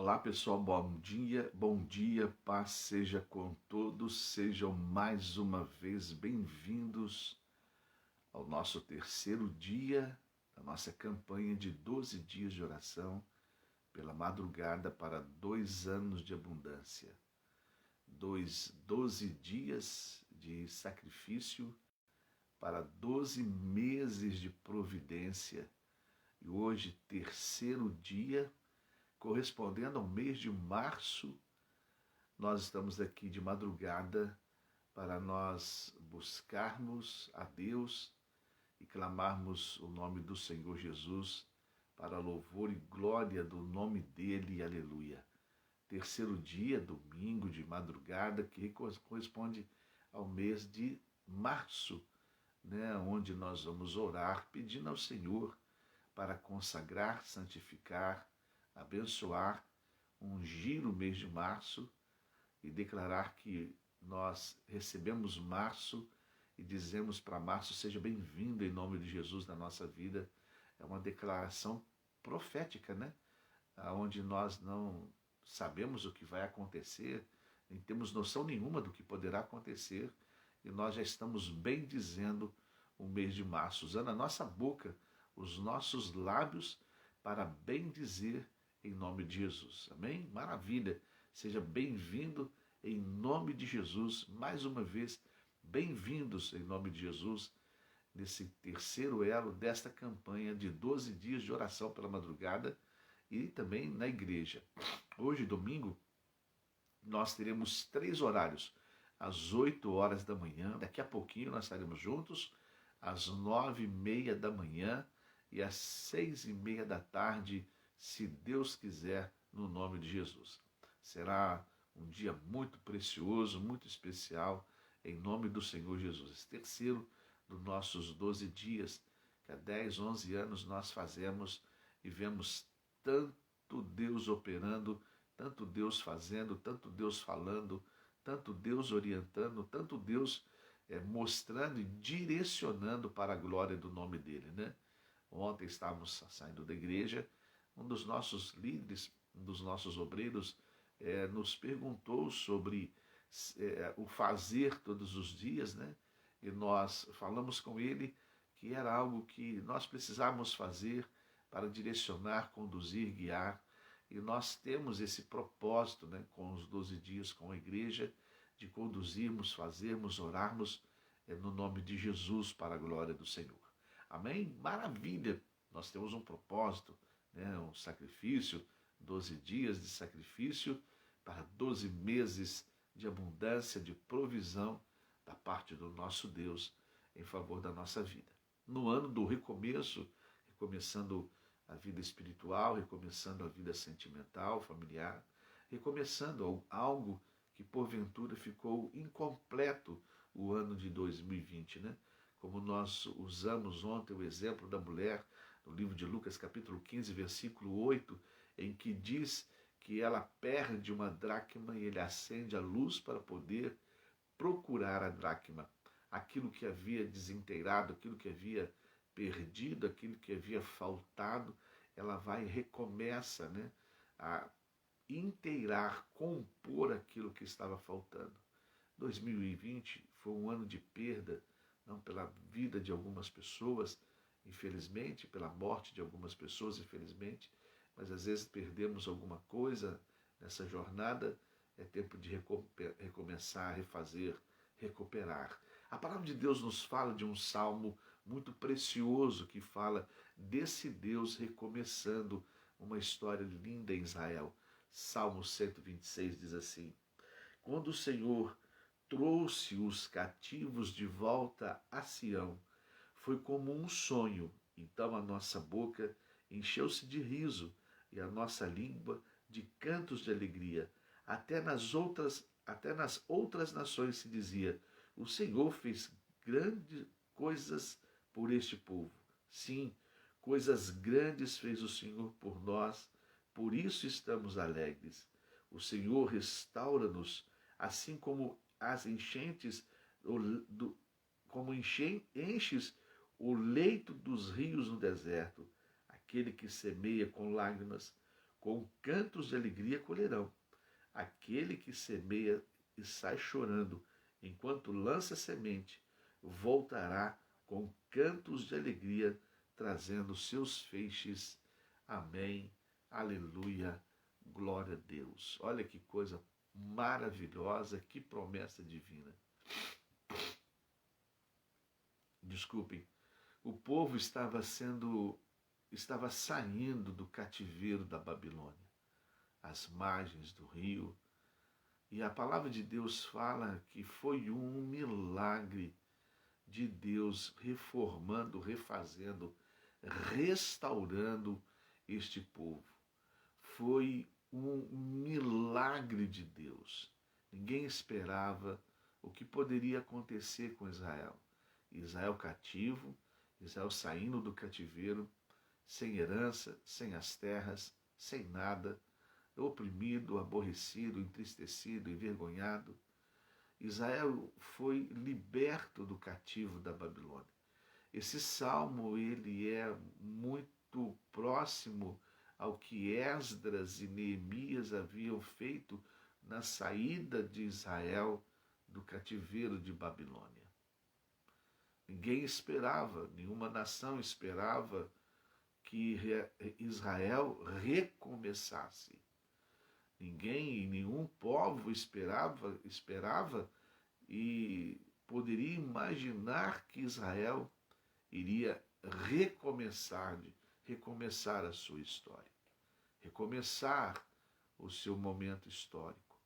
Olá pessoal, bom dia, paz seja com todos, sejam mais uma vez bem-vindos ao nosso terceiro dia da nossa campanha de 12 dias de oração pela madrugada para 2 anos de abundância. 12 dias de sacrifício para 12 meses de providência e hoje terceiro dia, correspondendo ao mês de março, nós estamos aqui de madrugada para nós buscarmos a Deus e clamarmos o nome do Senhor Jesus para louvor e glória do nome dele, aleluia. Terceiro dia, domingo de madrugada, que corresponde ao mês de março, onde nós vamos orar pedindo ao Senhor para consagrar, santificar, abençoar, ungir o mês de março e declarar que nós recebemos março e dizemos para março, seja bem-vindo em nome de Jesus na nossa vida. É uma declaração profética, onde nós não sabemos o que vai acontecer, nem temos noção nenhuma do que poderá acontecer, e nós já estamos bem dizendo o mês de março, usando a nossa boca, os nossos lábios, para bem dizer em nome de Jesus. Amém? Maravilha! Seja bem-vindo em nome de Jesus. Mais uma vez, bem-vindos em nome de Jesus, nesse terceiro elo desta campanha de 12 dias de oração pela madrugada e também na igreja. Hoje, domingo, nós teremos 3 horários. Às 8 horas da manhã, daqui a pouquinho nós estaremos juntos, às 9h30 da manhã e às 6h30 da tarde, se Deus quiser, no nome de Jesus. Será um dia muito precioso, muito especial, em nome do Senhor Jesus. Esse terceiro dos nossos 12 dias, que há 10, 11 anos nós fazemos e vemos tanto Deus operando, tanto Deus fazendo, tanto Deus falando, tanto Deus orientando, tanto Deus mostrando e direcionando para a glória do nome dele, Ontem estávamos saindo da igreja, um dos nossos líderes, um dos nossos obreiros, nos perguntou sobre o fazer todos os dias, E nós falamos com ele que era algo que nós precisávamos fazer para direcionar, conduzir, guiar. E nós temos esse propósito, com os 12 dias com a igreja, de conduzirmos, fazermos, orarmos no nome de Jesus para a glória do Senhor. Amém? Maravilha! Nós temos um propósito, um sacrifício, 12 dias de sacrifício para 12 meses de abundância, de provisão da parte do nosso Deus em favor da nossa vida. No ano do recomeço, recomeçando a vida espiritual, recomeçando a vida sentimental, familiar, recomeçando algo que porventura ficou incompleto o ano de 2020, Como nós usamos ontem o exemplo da mulher, no livro de Lucas, capítulo 15, versículo 8, em que diz que ela perde uma dracma e ele acende a luz para poder procurar a dracma. Aquilo que havia desinteirado, aquilo que havia perdido, aquilo que havia faltado, ela vai e recomeça a inteirar, compor aquilo que estava faltando. 2020 foi um ano de perda, não pela vida de algumas pessoas, infelizmente, pela morte de algumas pessoas, infelizmente, mas às vezes perdemos alguma coisa nessa jornada, é tempo de recomeçar, refazer, recuperar. A palavra de Deus nos fala de um salmo muito precioso que fala desse Deus recomeçando uma história linda em Israel. Salmo 126 diz assim: quando o Senhor trouxe os cativos de volta a Sião, foi como um sonho. Então a nossa boca encheu-se de riso e a nossa língua de cantos de alegria. Até nas outras nações se dizia: o Senhor fez grandes coisas por este povo. Sim, coisas grandes fez o Senhor por nós, por isso estamos alegres. O Senhor restaura-nos, assim como as enchentes, como enches o leito dos rios no deserto. Aquele que semeia com lágrimas, com cantos de alegria colherão. Aquele que semeia e sai chorando, enquanto lança semente, voltará com cantos de alegria, trazendo seus feixes. Amém. Aleluia. Glória a Deus. Olha que coisa maravilhosa, que promessa divina. Desculpem. O povo estava saindo do cativeiro da Babilônia, às margens do rio, e a palavra de Deus fala que foi um milagre de Deus reformando, refazendo, restaurando este povo. Foi um milagre de Deus. Ninguém esperava o que poderia acontecer com Israel. Israel cativo, Israel saindo do cativeiro, sem herança, sem as terras, sem nada, oprimido, aborrecido, entristecido, envergonhado. Israel foi liberto do cativo da Babilônia. Esse salmo ele é muito próximo ao que Esdras e Neemias haviam feito na saída de Israel do cativeiro de Babilônia. Ninguém esperava, nenhuma nação esperava que Israel recomeçasse. Ninguém e nenhum povo esperava e poderia imaginar que Israel iria recomeçar a sua história, recomeçar o seu momento histórico,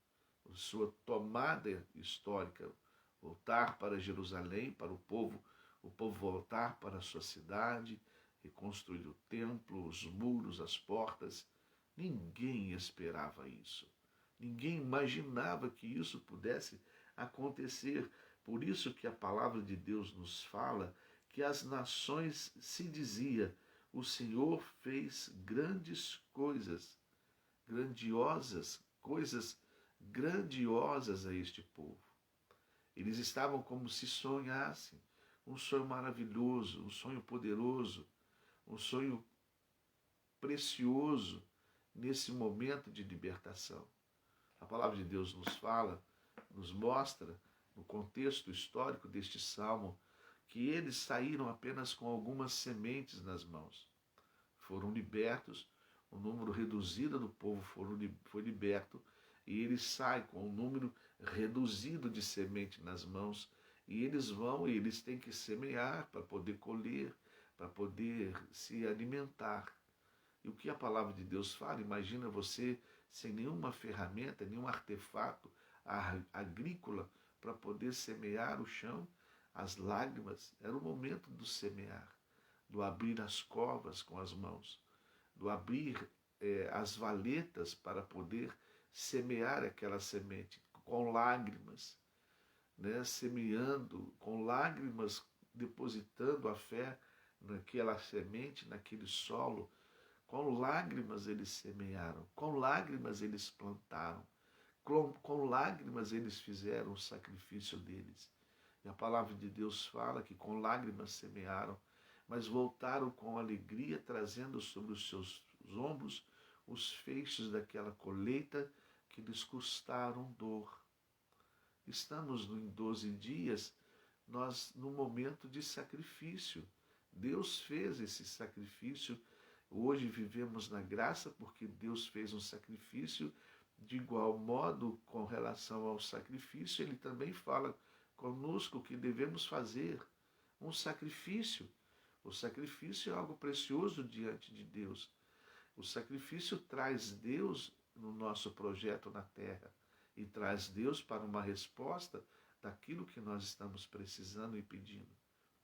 a sua tomada histórica, voltar para Jerusalém, para o povo voltar para a sua cidade, reconstruir o templo, os muros, as portas. Ninguém esperava isso. Ninguém imaginava que isso pudesse acontecer. Por isso que a palavra de Deus nos fala que as nações se dizia: o Senhor fez grandes coisas, coisas grandiosas a este povo. Eles estavam como se sonhassem, um sonho maravilhoso, um sonho poderoso, um sonho precioso nesse momento de libertação. A palavra de Deus nos fala, nos mostra, no contexto histórico deste salmo, que eles saíram apenas com algumas sementes nas mãos. Foram libertos, um número reduzido do povo foi liberto, e eles saem com um número reduzido de semente nas mãos, e eles vão e eles têm que semear para poder colher, para poder se alimentar. E o que a palavra de Deus fala? Imagina você sem nenhuma ferramenta, nenhum artefato agrícola para poder semear o chão. As lágrimas, era o momento do semear, do abrir as covas com as mãos, do abrir as valetas para poder semear aquela semente com lágrimas, né? Semeando com lágrimas, depositando a fé naquela semente, naquele solo. Com lágrimas eles semearam, com lágrimas eles plantaram, com lágrimas eles fizeram o sacrifício deles. E a palavra de Deus fala que com lágrimas semearam, mas voltaram com alegria, trazendo sobre os seus ombros os feixes daquela colheita que lhes custaram dor. Estamos em 12 dias, nós no momento de sacrifício. Deus fez esse sacrifício. Hoje vivemos na graça porque Deus fez um sacrifício. De igual modo, com relação ao sacrifício, Ele também fala conosco que devemos fazer um sacrifício. O sacrifício é algo precioso diante de Deus. O sacrifício traz Deus no nosso projeto na terra e traz Deus para uma resposta daquilo que nós estamos precisando e pedindo.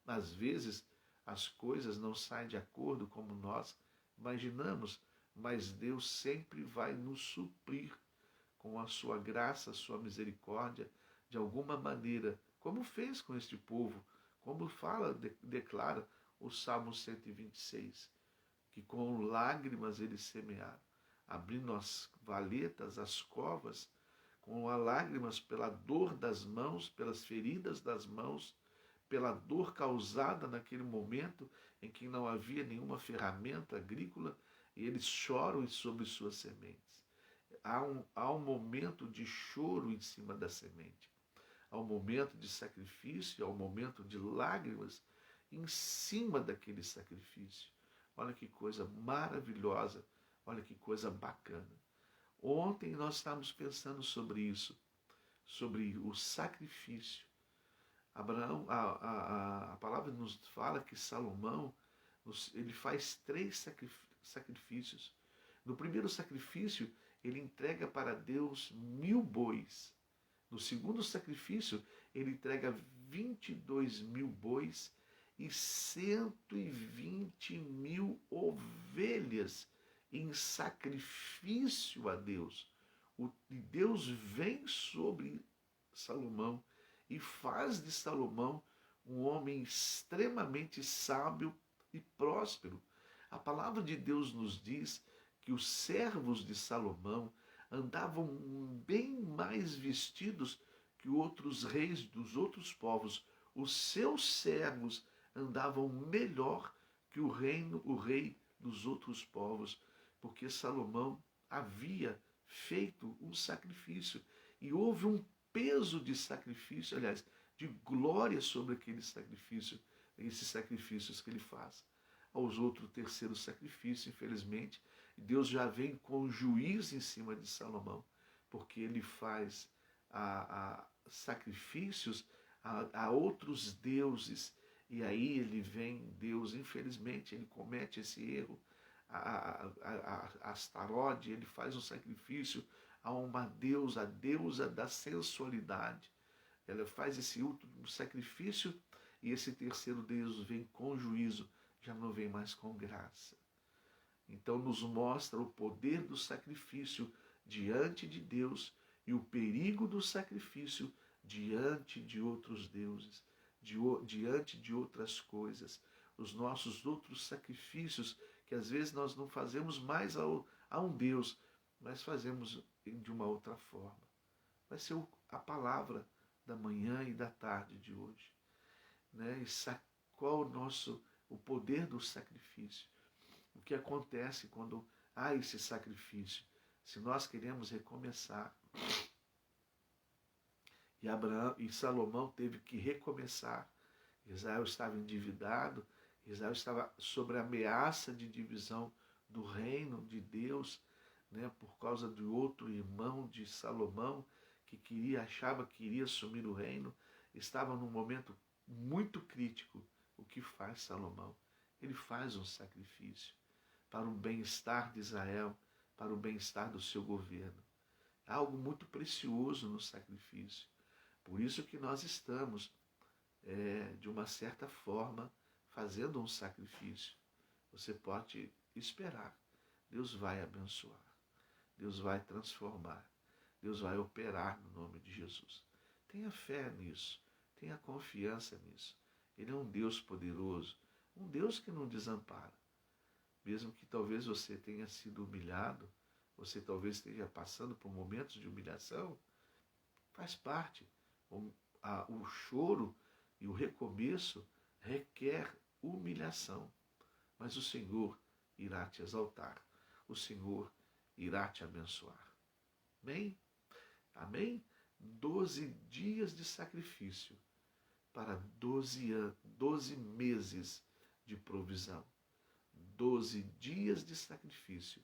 Às vezes, as coisas não saem de acordo como nós imaginamos, mas Deus sempre vai nos suprir com a sua graça, a sua misericórdia, de alguma maneira, como fez com este povo, como declara o Salmo 126, que com lágrimas eles semearam, abrindo as valetas, as covas, com lágrimas pela dor das mãos, pelas feridas das mãos, pela dor causada naquele momento em que não havia nenhuma ferramenta agrícola, e eles choram sobre suas sementes. Há um momento de choro em cima da semente. Há um momento de sacrifício, há um momento de lágrimas em cima daquele sacrifício. Olha que coisa maravilhosa, olha que coisa bacana. Ontem nós estávamos pensando sobre isso, sobre o sacrifício. Abraão, a palavra nos fala que Salomão, ele faz 3 sacrifícios. No primeiro sacrifício, ele entrega para Deus 1000 bois. No segundo sacrifício, ele entrega 22.000 bois e 120.000 ovelhas em sacrifício a Deus. E Deus vem sobre Salomão e faz de Salomão um homem extremamente sábio e próspero. A palavra de Deus nos diz que os servos de Salomão andavam bem mais vestidos que outros reis dos outros povos. Os seus servos andavam melhor que o rei dos outros povos, porque Salomão havia feito um sacrifício e houve um peso de sacrifício, aliás, de glória sobre aquele sacrifício, esses sacrifícios que ele faz. Aos outros, terceiro sacrifício, infelizmente, Deus já vem com juízo em cima de Salomão, porque ele faz sacrifícios a outros deuses, e aí ele vem, Deus, infelizmente, ele comete esse erro, a Astarode, ele faz um sacrifício a uma deusa, a deusa da sensualidade. Ela faz esse último sacrifício e esse terceiro Deus vem com juízo, já não vem mais com graça. Então nos mostra o poder do sacrifício diante de Deus e o perigo do sacrifício diante de outros deuses, diante de outras coisas. Os nossos outros sacrifícios, que às vezes nós não fazemos mais a um Deus, mas fazemos de uma outra forma. Vai ser a palavra da manhã e da tarde de hoje. Né? E qual o poder do sacrifício? O que acontece quando há esse sacrifício? Se nós queremos recomeçar, e Salomão teve que recomeçar, Israel estava endividado, Israel estava sob a ameaça de divisão do reino de Deus, né, por causa de outro irmão de Salomão, que achava que iria assumir o reino, estava num momento muito crítico. O que faz Salomão? Ele faz um sacrifício para o bem-estar de Israel, para o bem-estar do seu governo. Há algo muito precioso no sacrifício. Por isso que nós estamos, de uma certa forma, fazendo um sacrifício. Você pode esperar. Deus vai abençoar. Deus vai transformar. Deus vai operar no nome de Jesus. Tenha fé nisso. Tenha confiança nisso. Ele é um Deus poderoso. Um Deus que não desampara. Mesmo que talvez você tenha sido humilhado, você talvez esteja passando por momentos de humilhação, faz parte. O choro e o recomeço requer humilhação. Mas o Senhor irá te exaltar. O Senhor irá te abençoar. Amém? Amém? 12 dias de sacrifício para 12 meses de provisão. 12 dias de sacrifício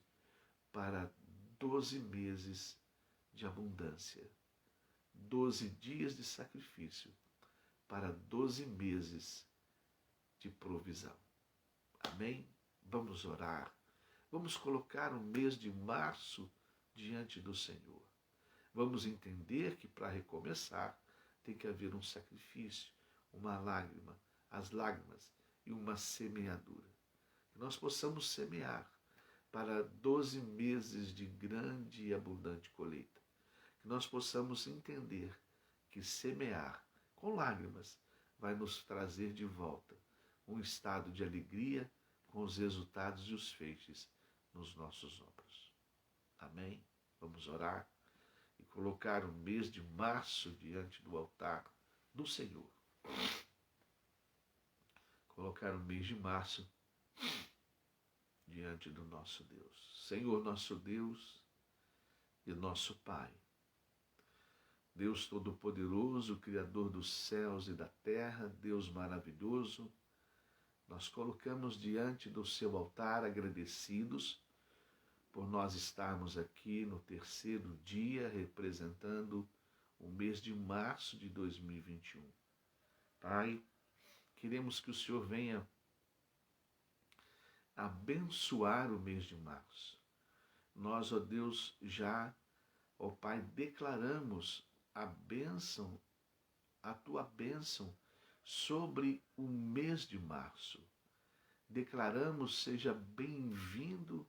para 12 meses de abundância. 12 dias de sacrifício para 12 meses de provisão. Amém? Vamos orar. Vamos colocar o mês de março diante do Senhor. Vamos entender que para recomeçar tem que haver um sacrifício, uma lágrima, as lágrimas e uma semeadura. Que nós possamos semear para 12 meses de grande e abundante colheita. Que nós possamos entender que semear com lágrimas vai nos trazer de volta um estado de alegria com os resultados e os feixes nos nossos ombros. Amém? Vamos orar e colocar o mês de março diante do altar do Senhor. Colocar o mês de março diante do nosso Deus. Senhor, nosso Deus e nosso Pai, Deus Todo-Poderoso, Criador dos céus e da terra, Deus maravilhoso, nós colocamos diante do seu altar agradecidos por nós estarmos aqui no terceiro dia representando o mês de março de 2021. Pai, queremos que o Senhor venha abençoar o mês de março. Nós, ó Deus, já, ó Pai, declaramos a bênção, a tua bênção sobre o mês de março. Declaramos, seja bem-vindo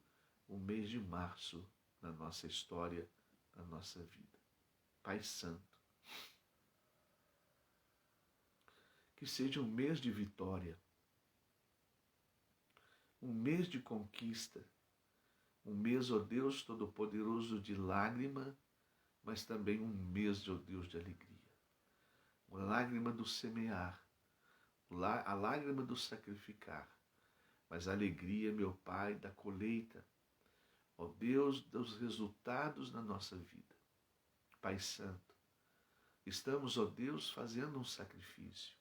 o mês de março na nossa história, na nossa vida. Pai Santo, que seja um mês de vitória, um mês de conquista, um mês, ó Deus Todo-Poderoso, de lágrima, mas também um mês, ó Deus, de alegria. Uma lágrima do semear, a lágrima do sacrificar, mas a alegria, meu Pai, da colheita, ó Deus, dos resultados na nossa vida. Pai Santo, estamos, ó Deus, fazendo um sacrifício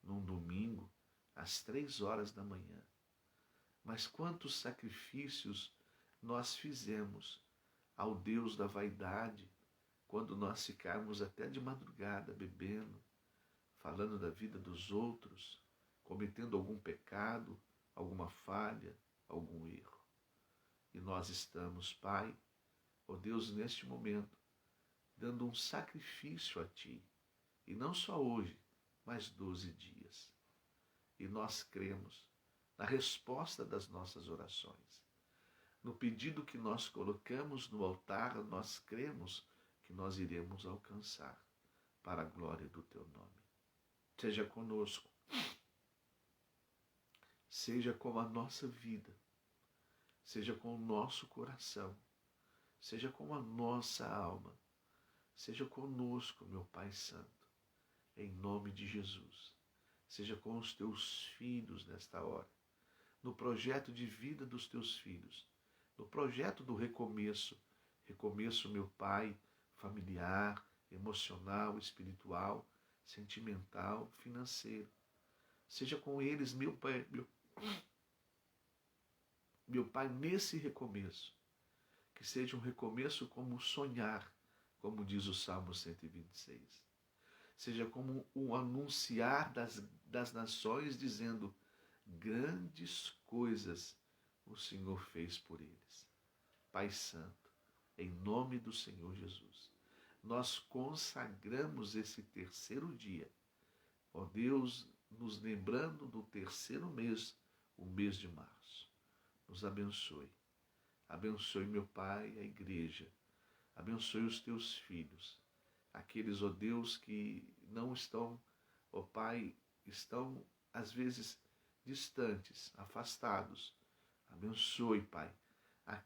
num domingo, às 3 horas da manhã. Mas quantos sacrifícios nós fizemos ao Deus da vaidade, quando nós ficarmos até de madrugada bebendo, falando da vida dos outros, cometendo algum pecado, alguma falha, algum erro. E nós estamos, Pai, ó Deus, neste momento, dando um sacrifício a Ti. E não só hoje, mas 12 dias. E nós cremos na resposta das nossas orações. No pedido que nós colocamos no altar, nós cremos que nós iremos alcançar para a glória do Teu nome. Seja conosco, seja com a nossa vida, seja com o nosso coração, seja com a nossa alma, seja conosco, meu Pai Santo, em nome de Jesus. Seja com os Teus filhos nesta hora, no projeto de vida dos Teus filhos, no projeto do recomeço, meu Pai, familiar, emocional, espiritual, sentimental, financeiro. Seja com eles, meu Pai, nesse recomeço, que seja um recomeço como sonhar, como diz o Salmo 126. Seja como um anunciar das nações, dizendo: grandes coisas o Senhor fez por eles. Pai Santo, em nome do Senhor Jesus, nós consagramos esse terceiro dia, ó Deus, nos lembrando do terceiro mês, o mês de março. Nos abençoe. Abençoe, meu Pai, a igreja. Abençoe os Teus filhos. Aqueles, ó Deus, que não estão, ó Pai, estão às vezes distantes, afastados. Abençoe, Pai, a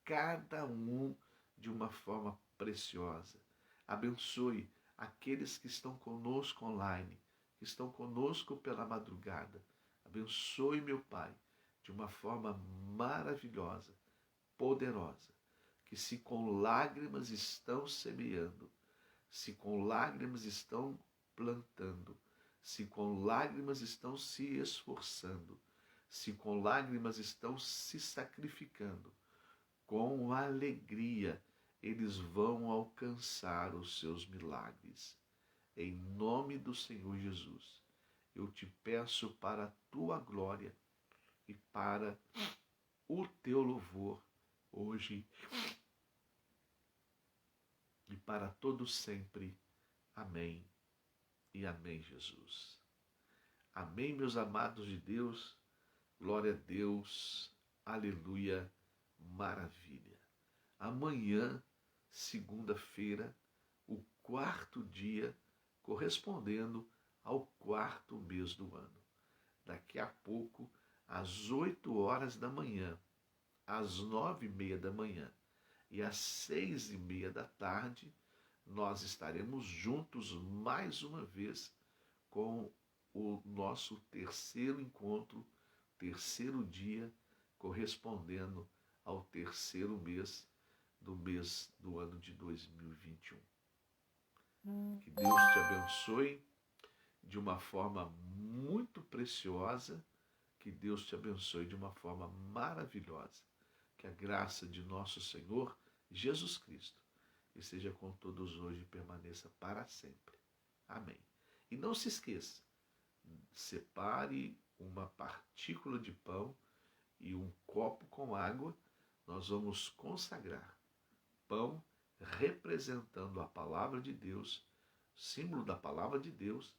cada um de uma forma preciosa. Abençoe aqueles que estão conosco online, que estão conosco pela madrugada. Abençoe, meu Pai, de uma forma maravilhosa, poderosa, que se com lágrimas estão semeando, se com lágrimas estão plantando, se com lágrimas estão se esforçando, se com lágrimas estão se sacrificando, com alegria eles vão alcançar os seus milagres. Em nome do Senhor Jesus, eu te peço para a tua glória e para o teu louvor, hoje e para todo sempre. Amém e amém, Jesus. Amém, meus amados de Deus. Glória a Deus. Aleluia. Maravilha. Amanhã, segunda-feira, o quarto dia, correspondendo ao quarto mês do ano. Daqui a pouco, às 8 horas da manhã, às 9h30 da manhã e às 6h30 da tarde, nós estaremos juntos mais uma vez com o nosso terceiro encontro, terceiro dia, correspondendo ao terceiro mês do ano de 2021. Que Deus te abençoe de uma forma muito preciosa, que Deus te abençoe de uma forma maravilhosa. Que a graça de nosso Senhor Jesus Cristo esteja com todos hoje e permaneça para sempre. Amém. E não se esqueça, separe uma partícula de pão e um copo com água. Nós vamos consagrar pão representando a palavra de Deus, símbolo da palavra de Deus,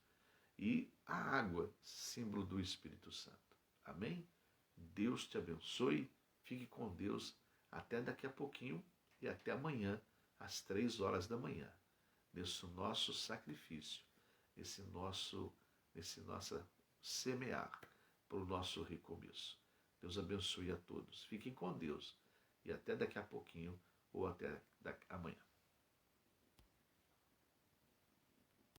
e a água, símbolo do Espírito Santo. Amém? Deus te abençoe, fique com Deus, até daqui a pouquinho e até amanhã, às 3 horas da manhã, nesse nosso sacrifício, nesse nosso semear para o nosso recomeço. Deus abençoe a todos. Fiquem com Deus e até daqui a pouquinho ou até amanhã.